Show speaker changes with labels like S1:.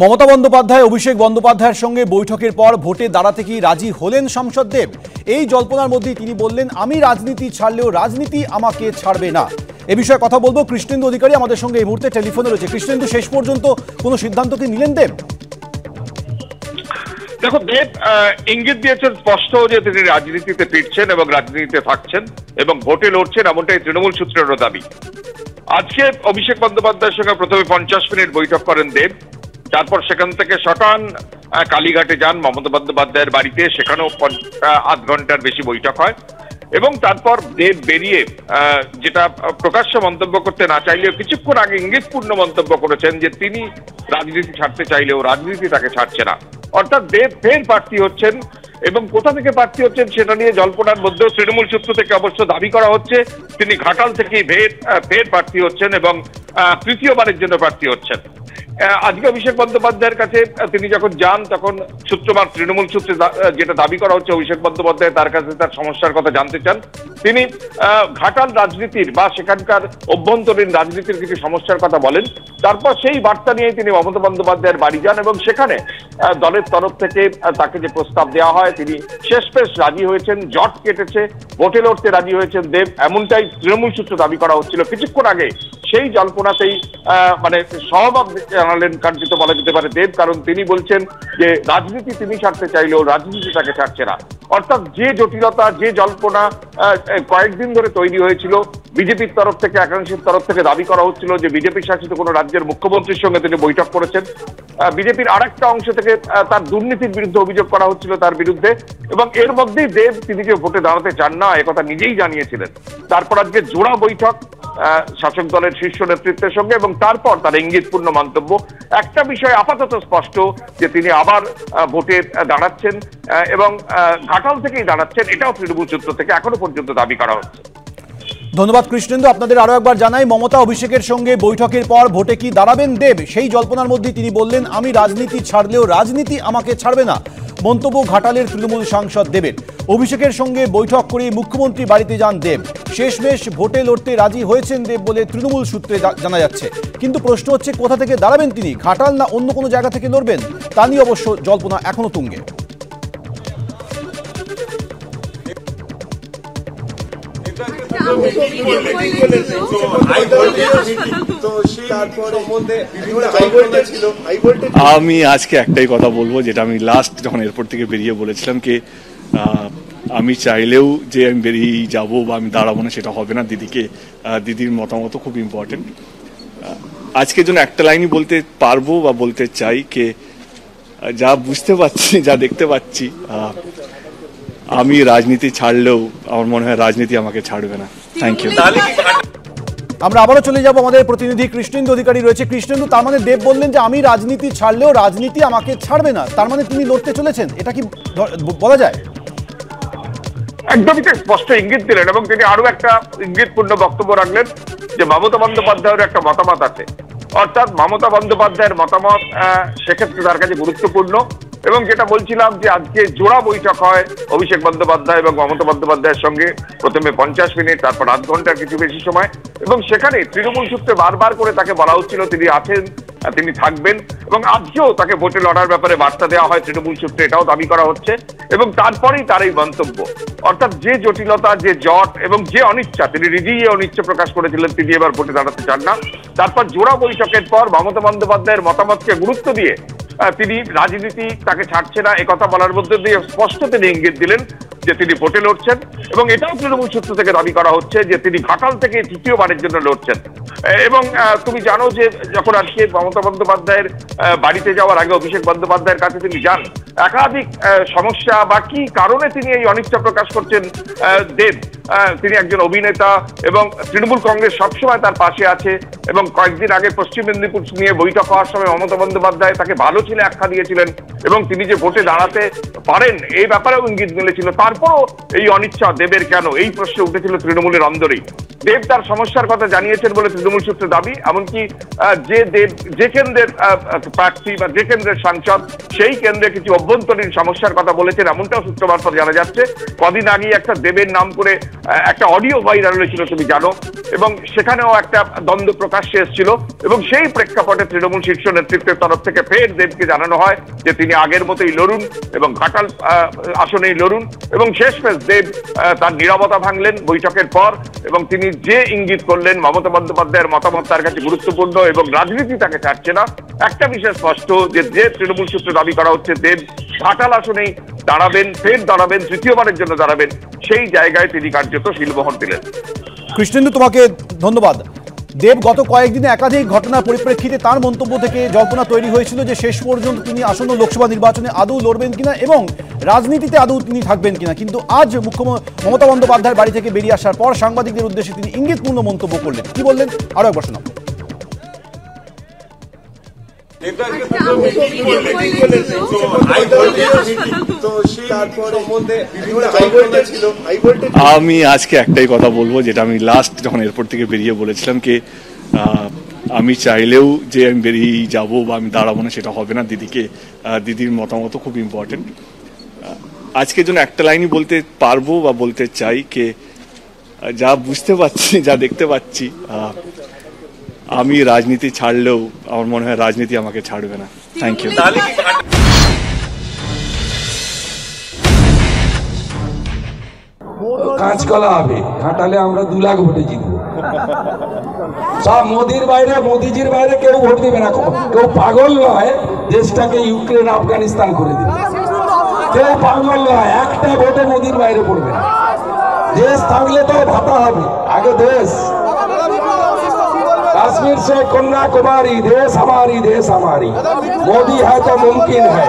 S1: মমতা বন্দ্যোপাধ্যায় অভিষেক বন্দ্যোপাধ্যায়ের সঙ্গে বৈঠকের পর ভোটে দাঁড়াতে কি রাজি হলেন সাংসদ দেব? এই জল্পনার মধ্যেই তিনি বললেন, আমি রাজনীতি ছাড়লেও রাজনীতি আমাকে ছাড়বে না। এ বিষয়ে কথা বলবো। কৃষ্ণেন্দু অধিকারী আমাদের সঙ্গে এই মুহূর্তে টেলিফোনে রয়েছে। কৃষ্ণেন্দু, শেষ পর্যন্ত কোনো সিদ্ধান্ত কি নিলেন দেব?
S2: দেখো, দেব ইঙ্গিত দিয়েছেন স্পষ্ট যে তিনি রাজনীতিতে ফিরছেন এবং রাজনীতিতে থাকছেন এবং ভোটে লড়ছেন, এমনটাই তৃণমূল সূত্রেরও দাবি। আজকে অভিষেক বন্দ্যোপাধ্যায়ের সঙ্গে প্রথমে 50 মিনিট বৈঠক করেন দেব। তারপর সেখান থেকে সটান কালীঘাটে যান মমতা বন্দ্যোপাধ্যায়ের বাড়িতে, সেখানেও আধ ঘন্টার বেশি বৈঠক হয় এবং তারপর দেব বেরিয়ে যেটা প্রকাশ্য মন্তব্য করতে না চাইলেও কিছুক্ষণ আগে ইঙ্গিতপূর্ণ মন্তব্য করেছেন যে তিনি রাজনীতি ছাড়তে চাইলেও রাজনীতি তাকে ছাড়ছে না। অর্থাৎ দেব ফের প্রার্থী হচ্ছেন এবং কোথা থেকে প্রার্থী হচ্ছেন সেটা নিয়ে জল্পনার মধ্যেও তৃণমূল সূত্র থেকে অবশ্য দাবি করা হচ্ছে তিনি ঘাটাল থেকেই ফের প্রার্থী হচ্ছেন এবং তৃতীয়বারের জন্য প্রার্থী হচ্ছেন। আজকে অভিষেক বন্দ্যোপাধ্যায়ের কাছে তিনি যখন যান তখন সূত্রমান তৃণমূল সূত্রে যেটা দাবি করা হচ্ছে, অভিষেক বন্দ্যোপাধ্যায় তার কাছে তার সমস্যার কথা জানতে চান। তিনি ঘাটাল রাজনীতির বা সেখানকার অভ্যন্তরীণ রাজনীতির কিছু সমস্যার কথা বলেন। তারপর সেই বার্তা নিয়ে তিনি মমতা বন্দ্যোপাধ্যায়ের বাড়ি যান এবং সেখানে দলের তরফ থেকে তাকে যে প্রস্তাব দেওয়া হয় তিনি শেষমেশ রাজি হয়েছেন, জট কেটেছে, ভোটে লড়তে রাজি হয়েছেন দেব, এমনটাই তৃণমূল সূত্র দাবি করা হচ্ছিল। কিছুক্ষণ আগে সেই জল্পনাতেই মানে সহমত জানালেন কার্যত বলা যেতে পারে দেব, কারণ তিনি বলছেন যে রাজনীতি তিনি ছাড়তে চাইলেও রাজনীতি তাকে ছাড়ছে না। অর্থাৎ যে জটিলতা, যে জল্পনা কয়েকদিন ধরে তৈরি হয়েছিল, বিজেপির তরফ থেকে একাংশের তরফ থেকে দাবি করা হচ্ছিল যে বিজেপি শাসিত কোনো রাজ্যের মুখ্যমন্ত্রীর সঙ্গে তিনি বৈঠক করেছেন, বিজেপির আরেকটা অংশ থেকে তার দুর্নীতির বিরুদ্ধে অভিযোগ করা হচ্ছিল তার বিরুদ্ধে, এবং এর মধ্যেই দেব তিনি যে ভোটে দাঁড়াতে চান না একথা নিজেই জানিয়েছিলেন। তারপর আজকে জোড়া বৈঠক শাসক দলের শীর্ষ নেতৃত্বের সঙ্গে এবং তারপর তার ইঙ্গিতপূর্ণ মন্তব্য। একটা বিষয় আপাতত স্পষ্ট যে তিনি আবার ভোটে দাঁড়াচ্ছেন এবং ঘাটাল থেকেই দাঁড়াচ্ছেন, এটাও তৃণমূল সূত্র থেকে এখনো পর্যন্ত দাবি করা হচ্ছে।
S1: ধন্যবাদ কৃষ্ণেন্দু। আপনাদের আরো একবার জানাই, মমতা অভিষেকের সঙ্গে বৈঠকের পর ভোটে কি দাঁড়াবেন দেব, সেই জল্পনার মধ্যেই তিনি বললেন, আমি রাজনীতি ছাড়লেও রাজনীতি আমাকে ছাড়বে না। মন্তব্য ঘাটালের তৃণমূল সাংসদ দেবের। অভিষেকের সঙ্গে বৈঠক করে মুখ্যমন্ত্রী বাড়িতে যান দেব। শেষমেশ ভোটে লড়তে রাজি হয়েছেন দেব বলে তৃণমূল সূত্রে জানা যাচ্ছে। কিন্তু প্রশ্ন হচ্ছে, কোথা থেকে দাঁড়াবেন তিনি, ঘাটাল না অন্য কোনো জায়গা থেকে লড়বেন, তা নিয়ে অবশ্য জল্পনা এখনো তুঙ্গে।
S3: আমি আজকে একটাই কথা বলবো, যেটা আমি লাস্ট যখন এয়ারপোর্ট থেকে বেরিয়ে বলেছিলাম কি আমি চাইলেও যে আমি বেরিয়ে যাবো বা আমি দাঁড়াবো না সেটা হবে না। দিদির মতামত খুব ইম্পর্টেন্ট। আজকের জন্য একটা লাইনই বলতে পারবো বা বলতে চাই কে যা বুঝতে পারছি, যা দেখতে পাচ্ছি, আমি রাজনীতি ছাড়লেও আমার মনে হয় রাজনীতি আমাকে ছাড়বে না। Thank you.
S1: আমরা আবারও চলে যাব, আমাদের প্রতিনিধি কৃষ্ণেন্দু অধিকারী রয়েছে। কৃষ্ণেন্দু, তার মানে দেব বললেন যে আমি রাজনীতি ছাড়লেও রাজনীতি আমাকে ছাড়বে না, তার মানে তিনি লড়তে চলেছেন, এটা কি বলা যায়?
S2: একদমই স্পষ্ট ইঙ্গিত দিলেন এবং তিনি আরো একটা ইঙ্গিতপূর্ণ বক্তব্য রাখলেন যে মমতা বন্দ্যোপাধ্যায়ের একটা মতামত আছে। অর্থাৎ মমতা বন্দ্যোপাধ্যায়ের মতামত সেক্ষেত্রে তার কাছে গুরুত্বপূর্ণ। এবং যেটা বলছিলাম যে আজকে জোড়া বৈঠক হয় অভিষেক বন্দ্যোপাধ্যায় এবং মমতা বন্দ্যোপাধ্যায়ের সঙ্গে, প্রথমে 50 মিনিট, তারপর আধ ঘন্টার কিছু বেশি সময়, এবং সেখানে তৃণমূল সূত্রে বারবার করে তাকে বলা হচ্ছিল তিনি আছেন, তিনি থাকবেন, এবং আজকেও তাকে ভোটে লড়ার ব্যাপারে বার্তা দেওয়া হয় তৃণমূল সূত্রে, এটাও দাবি করা হচ্ছে। এবং তারপরেই তার এই মন্তব্য, অর্থাৎ যে জটিলতা, যে জট এবং যে অনিচ্ছা, তিনি নিজেই অনিচ্ছা প্রকাশ করেছিলেন তিনি এবার ভোটে দাঁড়াতে চান না। তারপর জোড়া বৈঠকের পর মমতা বন্দ্যোপাধ্যায়ের মতামতকে গুরুত্ব দিয়ে তিনি রাজনীতি তাকে ছাড়ছে না একথা বলার মধ্যে দিয়ে স্পষ্ট তিনি ইঙ্গিত দিলেন যে তিনি ভোটে লড়ছেন। এবং এটাও তৃণমূল সূত্র থেকে দাবি করা হচ্ছে যে তিনি ঘাটাল থেকে তৃতীয়বারের জন্য লড়ছেন। এবং তুমি জানো যে যখন আজকে মমতা বন্দ্যোপাধ্যায়ের বাড়িতে যাওয়ার আগে অভিষেক বন্দ্যোপাধ্যায়ের কাছে তিনি যান, একাধিক সমস্যা বা কি কারণে তিনি এই অনিচ্ছা প্রকাশ করছেন দেব, তিনি একজন অভিনেতা এবং তৃণমূল কংগ্রেস সবসময় তার পাশে আছে। এবং কয়েকদিন আগে পশ্চিম মেদিনীপুর নিয়ে বৈঠক হওয়ার সময় মমতা বন্দ্যোপাধ্যায় তাকে ভালো ছেলে আখ্যা দিয়েছিলেন এবং তিনি যে ভোটে দাঁড়াতে পারেন এই ব্যাপারেও ইঙ্গিত মিলেছিল। তারপরও এই অনিচ্ছা দেবের কেন, এই প্রশ্ন উঠেছিল তৃণমূলের অন্দরেই। দেব তার সমস্যার কথা জানিয়েছেন বলে তৃণমূল সূত্রে দাবি, এমনকি যে কেন্দ্রের প্রার্থী বা যে কেন্দ্রের সাংসদ সেই কেন্দ্রে কিছু অভ্যন্তরীণ সমস্যার কথা বলেছেন, এমনটাও সূত্র মারফত জানা যাচ্ছে। কদিন আগে একটা দেবের নাম করে একটা অডিও ভাইরাল হয়েছিল তুমি জানো, এবং সেখানেও একটা দ্বন্দ্ব প্রকাশ্যে এসেছিল, এবং সেই প্রেক্ষাপটে তৃণমূল শীর্ষ নেতৃত্বের তরফ থেকে ফের দেবকে জানানো হয় যে তিনি আগের মতোই লড়ুন এবং ঘাটাল আসনেই লড়ুন, এবং শেষমেশ দেব তার নীরবতা ভাঙলেন বৈঠকের পর, এবং তিনি যে ইঙ্গিত করলেন মমতা বন্দ্যোপাধ্যায়ের মতামত তার কাছে গুরুত্বপূর্ণ এবং রাজনীতি তাকে ছাড়ছে না। একটা বিষয় স্পষ্ট যে তৃণমূল সূত্রে দাবি করা হচ্ছে দেব ঘাটাল আসনেই দাঁড়াবেন, ফের দাঁড়াবেন, তৃতীয়বারের জন্য দাঁড়াবেন, সেই জায়গায় তিনি কার্যত শিলমোহর দিলেন।
S1: কৃষ্ণেন্দু, তোমাকে ধন্যবাদ। দেব গত কয়েকদিনে একাধিক ঘটনার পরিপ্রেক্ষিতে তার মন্তব্য থেকে জল্পনা তৈরি হয়েছিল যে শেষ পর্যন্ত তিনি আসন্ন লোকসভা নির্বাচনে আদৌ লড়বেন কিনা এবং রাজনীতিতে আদৌ তিনি থাকবেন কিনা। কিন্তু আজ মুখ্যমন্ত্রী মমতা বন্দ্যোপাধ্যায়ের বাড়ি থেকে বেরিয়ে আসার পর সাংবাদিকদের উদ্দেশ্যে তিনি ইঙ্গিতপূর্ণ মন্তব্য করলেন। কি বললেন আরো একবার শোনাবো।
S3: আমি আজকে একটাই কথা বলবো, যেটা আমি লাস্ট যখন এয়ারপোর্ট থেকে বেরিয়ে বলেছিলাম কি আমি চাইলেও যে আমি বেরিয়ে যাব বা আমি দাঁড়াবো না সেটা হবে না। দিদির মতামত খুব ইম্পর্টেন্ট। আজকের জন্য একটা লাইনই বলতে পারবো বা বলতে চাই কে যা বুঝতে পারছি, যা দেখতে পাচ্ছি, আমি রাজনীতি ছাড়লেও আমার মনে হয় রাজনীতি আমাকে ছাড়বে না। Thank you.
S4: কাঁচকলা হবে ঘাটালে, আমরা 2 লাখ ভোটে জিতবো। সব মোদির বাইরে, মোদিজির বাইরে কেউ ভোট দেবে না। কেউ পাগল নয় দেশটাকে ইউক্রেন আফগানিস্তান করে দেবে, কেউ পাগল নয় একটা ভোটে মোদির বাইরে পড়বে না। দেশ থাকলে তো ভাতা হবে, আগে দেশ। कश्मीर से कन्याकुमारी देश हमारी मोदी है तो मुमकिन है।